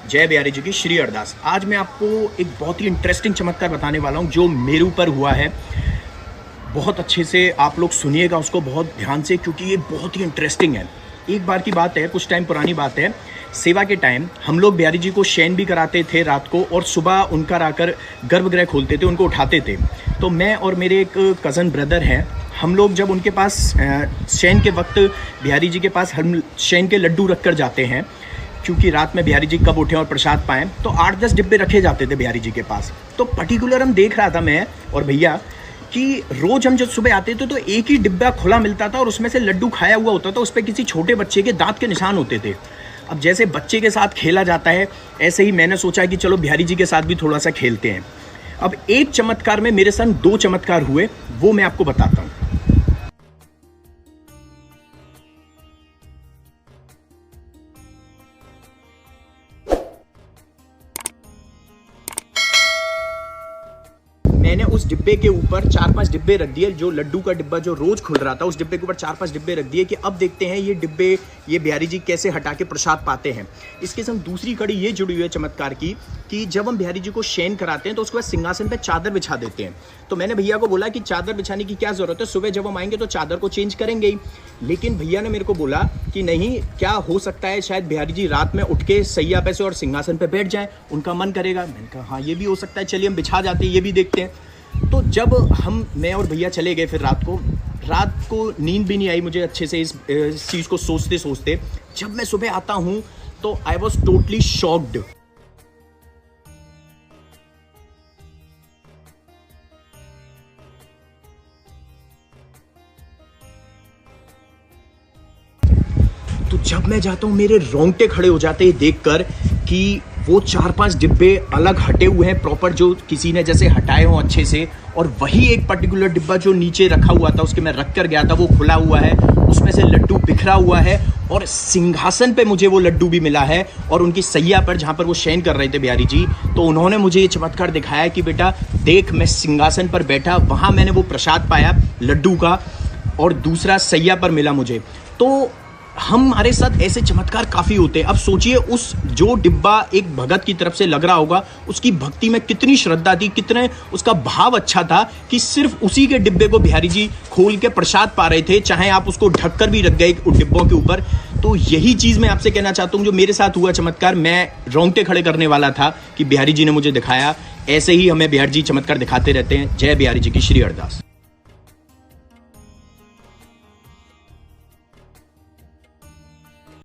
जय बिहारी जी की श्री अरदास। आज मैं आपको एक बहुत ही इंटरेस्टिंग चमत्कार बताने वाला हूँ जो मेरे ऊपर हुआ है। बहुत अच्छे से आप लोग सुनिएगा उसको बहुत ध्यान से, क्योंकि ये बहुत ही इंटरेस्टिंग है। एक बार की बात है, कुछ टाइम पुरानी बात है। सेवा के टाइम हम लोग बिहारी जी को शयन भी कराते थे रात को, और सुबह उनका आकर गर्भगृह खोलते थे, उनको उठाते थे। तो मैं और मेरे एक कज़न ब्रदर हैं, हम लोग जब उनके पास शयन के वक्त बिहारी जी के पास हम शयन के लड्डू रख कर जाते हैं, क्योंकि रात में बिहारी जी कब उठें और प्रसाद पाएँ, तो 8-10 डिब्बे रखे जाते थे बिहारी जी के पास। तो पर्टिकुलर हम देख रहा था, मैं और भैया, कि रोज़ हम जब सुबह आते थे तो एक ही डिब्बा खुला मिलता था और उसमें से लड्डू खाया हुआ होता था। उस पर किसी छोटे बच्चे के दांत के निशान होते थे। अब जैसे बच्चे के साथ खेला जाता है, ऐसे ही मैंने सोचा कि चलो बिहारी जी के साथ भी थोड़ा सा खेलते हैं। अब एक चमत्कार में मेरे संग 2 चमत्कार हुए, वो मैं आपको बताता हूँ। मैंने उस डिब्बे के ऊपर 4-5 डिब्बे रख दिए, जो लड्डू का डिब्बा जो रोज खुल रहा था, उस डिब्बे के ऊपर 4-5 डिब्बे रख दिए कि अब देखते हैं ये डिब्बे ये बिहारी जी कैसे हटा के प्रसाद पाते हैं। इसके संग दूसरी कड़ी ये जुड़ी हुई है चमत्कार की, कि जब हम बिहारी जी को शयन कराते हैं तो उसके बाद सिंहासन पे चादर बिछा देते हैं। तो मैंने भैया को बोला कि चादर बिछाने की क्या जरूरत है, सुबह जब हम आएंगे तो चादर को चेंज करेंगे ही। लेकिन भैया ने मेरे को बोला कि नहीं, क्या हो सकता है शायद बिहारी जी रात में उठ के सैया पे से और सिंहासन पे बैठ जाएं, उनका मन करेगा। मैंने कहा हाँ, ये भी हो सकता है, चलिए हम बिछा जाते हैं, ये भी देखते हैं। तो जब मैं और भैया चले गए, फिर रात को नींद भी नहीं आई मुझे अच्छे से इस चीज़ को सोचते सोचते। जब मैं सुबह आता हूँ तो आई वॉज टोटली शॉक्ड। तो जब मैं जाता हूँ मेरे रोंगटे खड़े हो जाते हैं देखकर कि वो 4-5 डिब्बे अलग हटे हुए हैं प्रॉपर, जो किसी ने जैसे हटाए हों अच्छे से। और वही एक पर्टिकुलर डिब्बा जो नीचे रखा हुआ था, उसके मैं रख कर गया था, वो खुला हुआ है, उसमें से लड्डू बिखरा हुआ है। और सिंहासन पे मुझे वो लड्डू भी मिला है, और उनकी सैया पर जहाँ पर वो शयन कर रहे थे बिहारी जी, तो उन्होंने मुझे ये चमत्कार दिखाया कि बेटा देख, मैं सिंहासन पर बैठा, वहाँ मैंने वो प्रसाद पाया लड्डू का, और दूसरा सैया पर मिला मुझे। तो हमारे साथ ऐसे चमत्कार काफ़ी होते हैं। अब सोचिए, उस जो डिब्बा एक भगत की तरफ से लग रहा होगा, उसकी भक्ति में कितनी श्रद्धा थी, कितने उसका भाव अच्छा था कि सिर्फ उसी के डिब्बे को बिहारी जी खोल के प्रसाद पा रहे थे, चाहे आप उसको ढककर भी रख गए उन डिब्बों के ऊपर। तो यही चीज़ मैं आपसे कहना चाहता हूँ, जो मेरे साथ हुआ चमत्कार, मैं रोंगटे खड़े करने वाला था कि बिहारी जी ने मुझे दिखाया। ऐसे ही हमें बिहारी जी चमत्कार दिखाते रहते हैं। जय बिहारी जी की श्री अरदास।